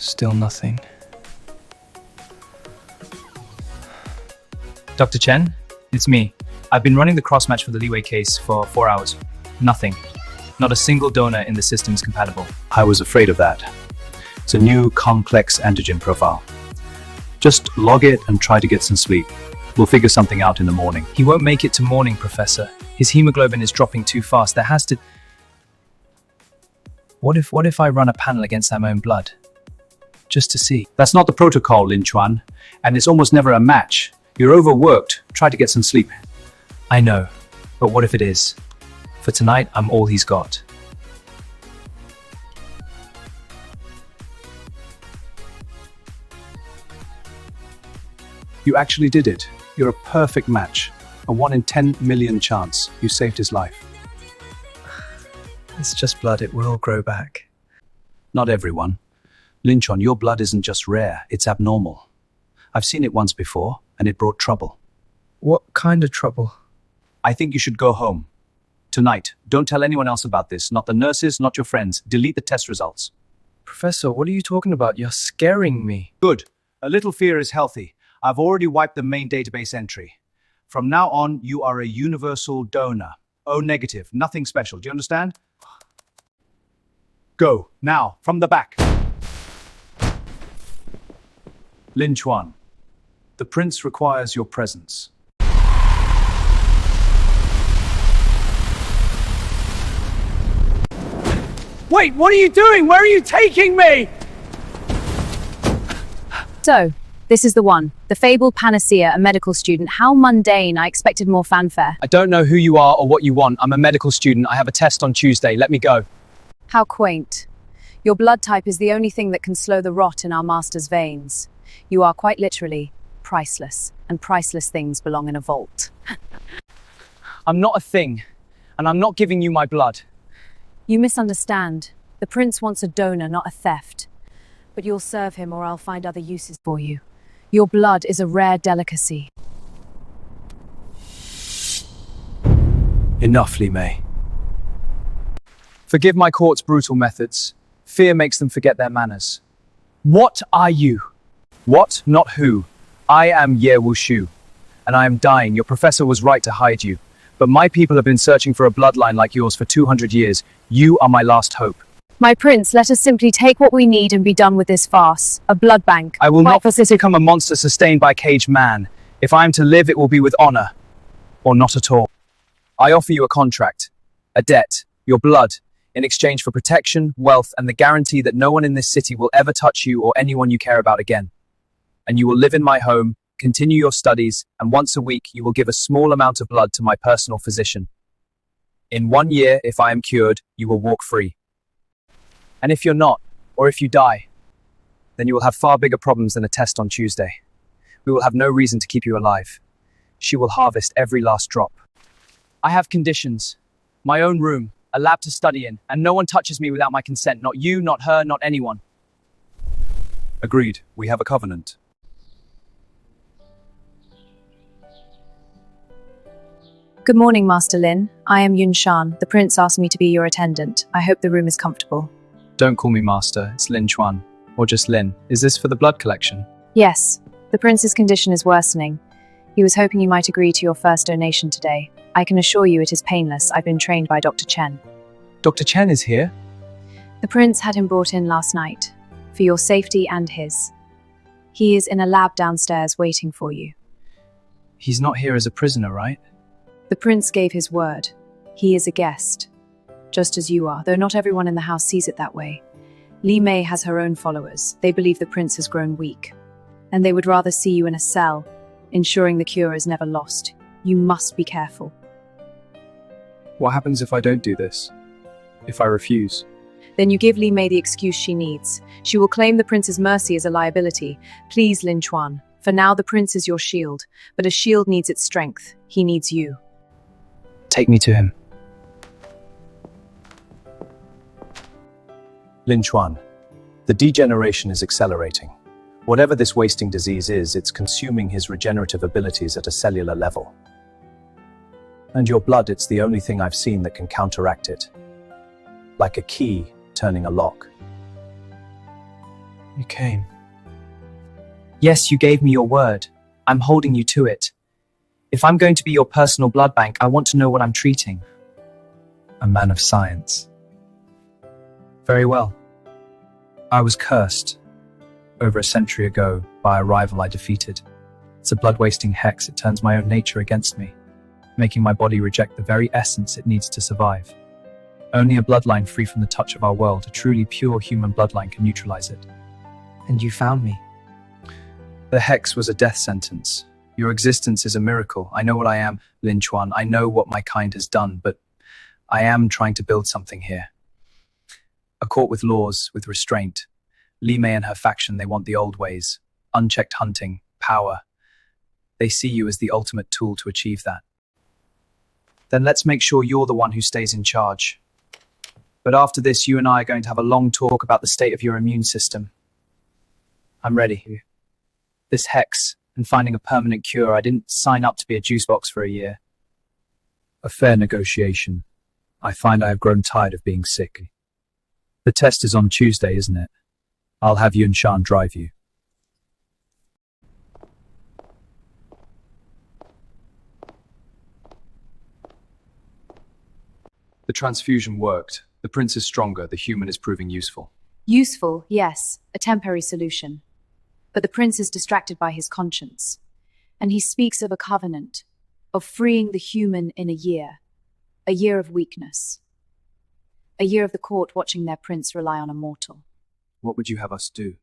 Still nothing. Dr. Chen, it's me. I've been running the cross-match for the Li Mei case for 4 hours. Nothing. Not a single donor in the system is compatible. I was afraid of that. It's a new complex antigen profile. Just log it and try to get some sleep. We'll figure something out in the morning. He won't make it to morning, Professor. His hemoglobin is dropping too fast. There has to... What if I run a panel against my own blood? Just to see. That's not the protocol, Lin Chuan, and it's almost never a match. You're overworked. Try to get some sleep. I know, but what if it is? For tonight, I'm all he's got. You actually did it. You're a perfect match. A 1 in 10 million chance. You saved his life. It's just blood. It will all grow back. Not everyone. Lin Chuan, your blood isn't just rare, it's abnormal. I've seen it once before, and it brought trouble. What kind of trouble? I think you should go home. Tonight. Don't tell anyone else about this. Not the nurses, not your friends. Delete the test results. Professor, what are you talking about? You're scaring me. Good. A little fear is healthy. I've already wiped the main database entry. From now on, you are a universal donor. O negative. Nothing special. Do you understand? Go. Now. From the back. Lin Chuan. The prince requires your presence. Wait, what are you doing? Where are you taking me? So, this is the one. The fabled panacea, a medical student. How mundane. I expected more fanfare. I don't know who you are or what you want. I'm a medical student. I have a test on Tuesday. Let me go. How quaint. Your blood type is the only thing that can slow the rot in our master's veins. You are quite literally priceless, and priceless things belong in a vault. I'm not a thing, and I'm not giving you my blood. You misunderstand. The prince wants a donor, not a theft. But you'll serve him or I'll find other uses for you. Your blood is a rare delicacy. Enough, Li Mei. Forgive my court's brutal methods. Fear makes them forget their manners. What are you? What, not who. I am Yè Wúxiū, and I am dying. Your professor was right to hide you. But my people have been searching for a bloodline like yours for 200 years. You are my last hope. My prince, let us simply take what we need and be done with this farce. A blood bank. I will not become a monster sustained by caged man. If I am to live, it will be with honor. Or not at all. I offer you a contract, a debt, your blood, in exchange for protection, wealth, and the guarantee that no one in this city will ever touch you or anyone you care about again. And you will live in my home, continue your studies, and once a week you will give a small amount of blood to my personal physician. In 1 year, if I am cured, you will walk free. And if you're not, or if you die, then you will have far bigger problems than a test on Tuesday. We will have no reason to keep you alive. She will harvest every last drop. I have conditions. My own room, a lab to study in, and no one touches me without my consent. Not you, not her, not anyone. Agreed. We have a covenant. Good morning, Master Lin. I am Lin Chuan. The prince asked me to be your attendant. I hope the room is comfortable. Don't call me master. It's Lin Chuan. Or just Lin. Is this for the blood collection? Yes. The prince's condition is worsening. He was hoping you might agree to your first donation today. I can assure you it is painless. I've been trained by Dr. Chen. Dr. Chen is here? The prince had him brought in last night, for your safety and his. He is in a lab downstairs waiting for you. He's not here as a prisoner, right? The prince gave his word. He is a guest, just as you are, though not everyone in the house sees it that way. Li Mei has her own followers. They believe the prince has grown weak, and they would rather see you in a cell, ensuring the cure is never lost. You must be careful. What happens if I don't do this? If I refuse? Then you give Li Mei the excuse she needs. She will claim the prince's mercy as a liability. Please, Lin Chuan. For now, the prince is your shield, but a shield needs its strength. He needs you. Take me to him. Lin Chuan, the degeneration is accelerating. Whatever this wasting disease is, it's consuming his regenerative abilities at a cellular level. And your blood, it's the only thing I've seen that can counteract it. Like a key turning a lock. You came. Yes, you gave me your word. I'm holding you to it. If I'm going to be your personal blood bank, I want to know what I'm treating. A man of science. Very well. I was cursed over a century ago by a rival I defeated. It's a blood-wasting hex. It turns my own nature against me, making my body reject the very essence it needs to survive. Only a bloodline free from the touch of our world, a truly pure human bloodline, can neutralize it. And you found me. The hex was a death sentence. Your existence is a miracle. I know what I am, Lin Chuan. I know what my kind has done, but I am trying to build something here. A court with laws, with restraint. Li Mei and her faction, they want the old ways. Unchecked hunting, power. They see you as the ultimate tool to achieve that. Then let's make sure you're the one who stays in charge. But after this, you and I are going to have a long talk about the state of your immune system. I'm ready. This hex and finding a permanent cure, I didn't sign up to be a juice box for a year. A fair negotiation. I find I have grown tired of being sick. The test is on Tuesday, isn't it? I'll have Yun Shan drive you. The transfusion worked. The prince is stronger. The human is proving useful. Useful, yes, a temporary solution. But the prince is distracted by his conscience. And he speaks of a covenant, of freeing the human in a year of weakness. A year of the court watching their prince rely on a mortal. What would you have us do?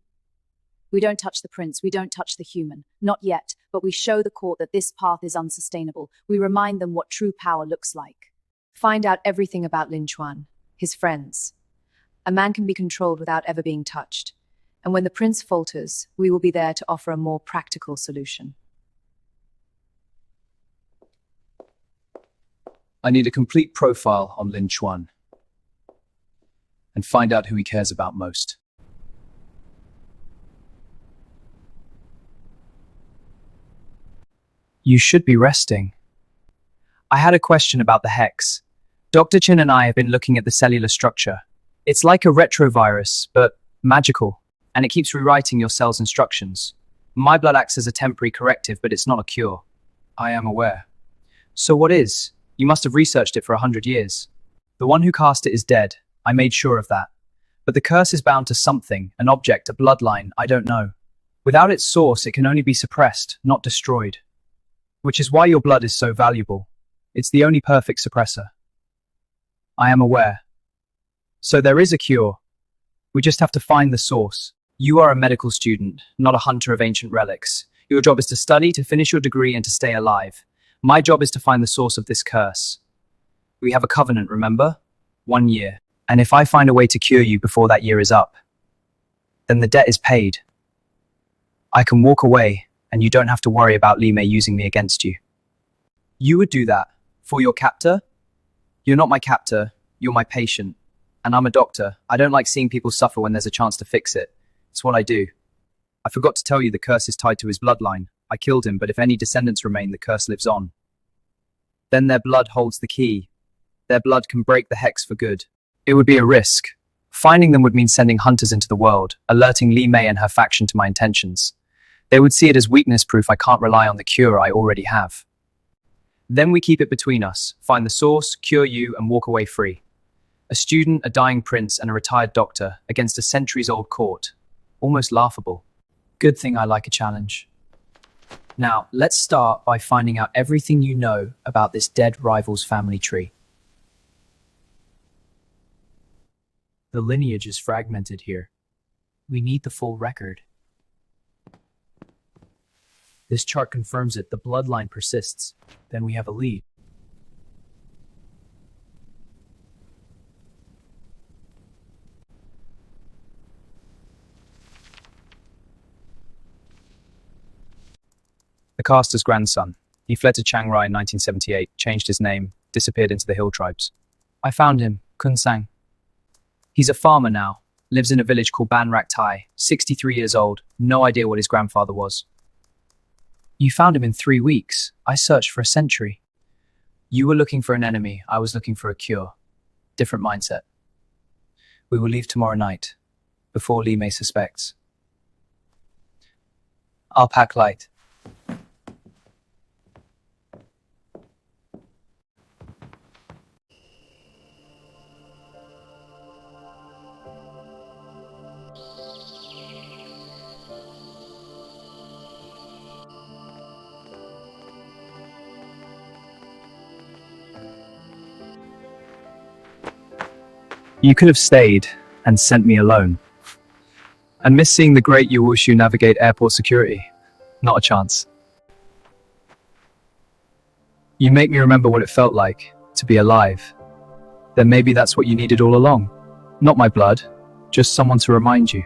We don't touch the prince, we don't touch the human. Not yet, but we show the court that this path is unsustainable. We remind them what true power looks like. Find out everything about Lin Chuan, his friends. A man can be controlled without ever being touched. And when the prince falters, we will be there to offer a more practical solution. I need a complete profile on Lin Chuan and find out who he cares about most. You should be resting. I had a question about the hex. Dr. Chin and I have been looking at the cellular structure. It's like a retrovirus, but magical, and it keeps rewriting your cell's instructions. My blood acts as a temporary corrective, but it's not a cure. I am aware. So what is? You must have researched it for 100 years. The one who cast it is dead. I made sure of that. But the curse is bound to something, an object, a bloodline, I don't know. Without its source, it can only be suppressed, not destroyed. Which is why your blood is so valuable. It's the only perfect suppressor. I am aware. So there is a cure. We just have to find the source. You are a medical student, not a hunter of ancient relics. Your job is to study, to finish your degree, and to stay alive. My job is to find the source of this curse. We have a covenant, remember? 1 year. And if I find a way to cure you before that year is up, then the debt is paid. I can walk away, and you don't have to worry about Li Mei using me against you. You would do that for your captor? You're not my captor, you're my patient. And I'm a doctor. I don't like seeing people suffer when there's a chance to fix it. It's what I do. I forgot to tell you the curse is tied to his bloodline. I killed him, but if any descendants remain, the curse lives on. Then their blood holds the key. Their blood can break the hex for good. It would be a risk. Finding them would mean sending hunters into the world, alerting Li Mei and her faction to my intentions. They would see it as weakness proof I can't rely on the cure I already have. Then we keep it between us, find the source, cure you, and walk away free. A student, a dying prince, and a retired doctor against a centuries-old court. Almost laughable. Good thing I like a challenge. Now, let's start by finding out everything you know about this dead rival's family tree. The lineage is fragmented here. We need the full record. This chart confirms it. The bloodline persists. Then we have a lead. The caster's grandson. He fled to Chiang Rai in 1978, changed his name, disappeared into the hill tribes. I found him, Kun Sang. He's a farmer now, lives in a village called Ban Rak Thai, 63 years old, no idea what his grandfather was. You found him in 3 weeks. I searched for a century. You were looking for an enemy, I was looking for a cure. Different mindset. We will leave tomorrow night, before Li Mei suspects. I'll pack light. You could have stayed and sent me alone. And miss seeing the great Yè Wúxiū navigate airport security. Not a chance. You make me remember what it felt like to be alive. Then maybe that's what you needed all along. Not my blood, just someone to remind you.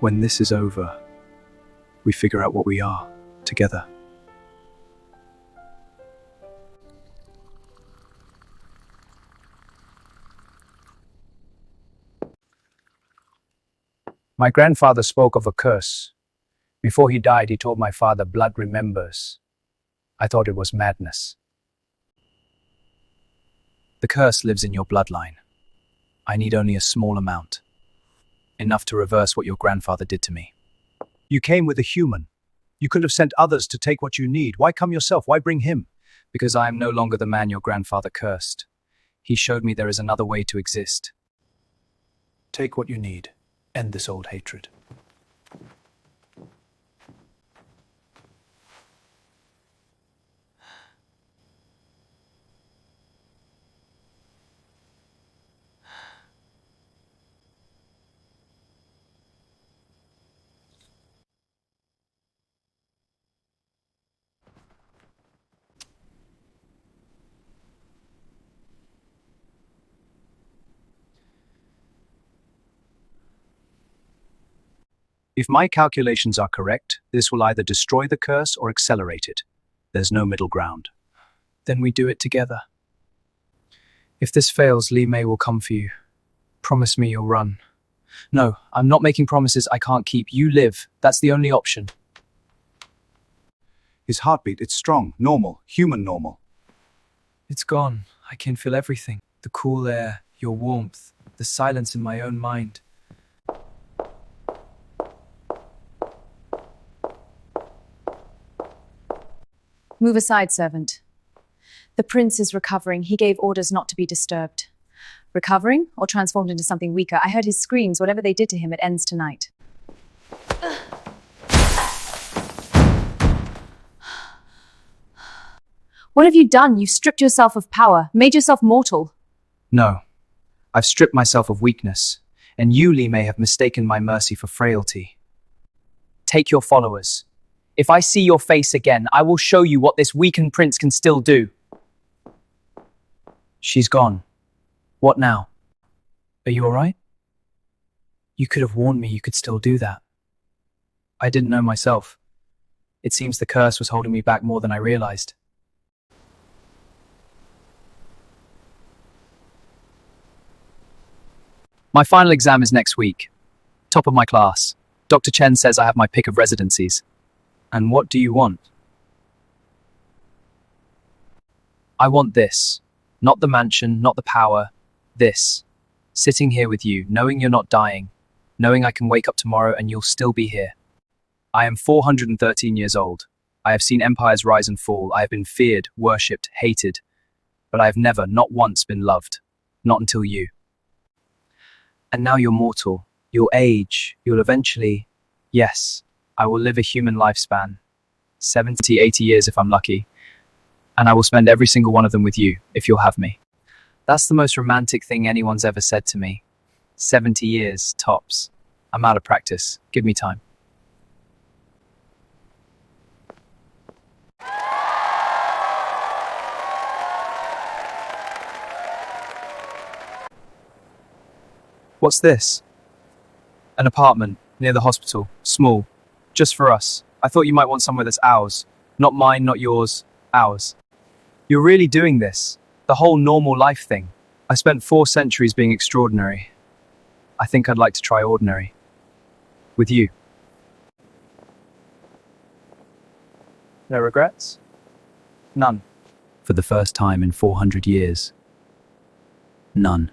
When this is over, we figure out what we are, together. My grandfather spoke of a curse. Before he died, he told my father, "Blood remembers." I thought it was madness. The curse lives in your bloodline. I need only a small amount. Enough to reverse what your grandfather did to me. You came with a human. You could have sent others to take what you need. Why come yourself? Why bring him? Because I am no longer the man your grandfather cursed. He showed me there is another way to exist. Take what you need. End this old hatred. If my calculations are correct, this will either destroy the curse or accelerate it. There's no middle ground. Then we do it together. If this fails, Li Mei will come for you. Promise me you'll run. No, I'm not making promises I can't keep. You live. That's the only option. His heartbeat, it's strong, normal, human normal. It's gone. I can feel everything. The cool air, your warmth, the silence in my own mind. Move aside, servant. The prince is recovering. He gave orders not to be disturbed. Recovering or transformed into something weaker? I heard his screams. Whatever they did to him, it ends tonight. What have you done? You stripped yourself of power, made yourself mortal. No. I've stripped myself of weakness, and you, Li Mei, have mistaken my mercy for frailty. Take your followers. If I see your face again, I will show you what this weakened prince can still do. She's gone. What now? Are you all right? You could have warned me you could still do that. I didn't know myself. It seems the curse was holding me back more than I realized. My final exam is next week. Top of my class. Dr. Chen says I have my pick of residencies. And what do you want? I want this. Not the mansion, not the power. This. Sitting here with you, knowing you're not dying. Knowing I can wake up tomorrow and you'll still be here. I am 413 years old. I have seen empires rise and fall. I have been feared, worshipped, hated. But I have never, not once, been loved. Not until you. And now you're mortal. You'll age. You'll eventually... Yes. I will live a human lifespan, 70, 80 years if I'm lucky, and I will spend every single one of them with you, if you'll have me. That's the most romantic thing anyone's ever said to me. 70 years, tops. I'm out of practice. Give me time. What's this? An apartment near the hospital, small. Just for us. I thought you might want somewhere that's ours. Not mine, not yours. Ours. You're really doing this. The whole normal life thing. I spent 4 centuries being extraordinary. I think I'd like to try ordinary. With you. No regrets? None. For the first time in 400 years. None.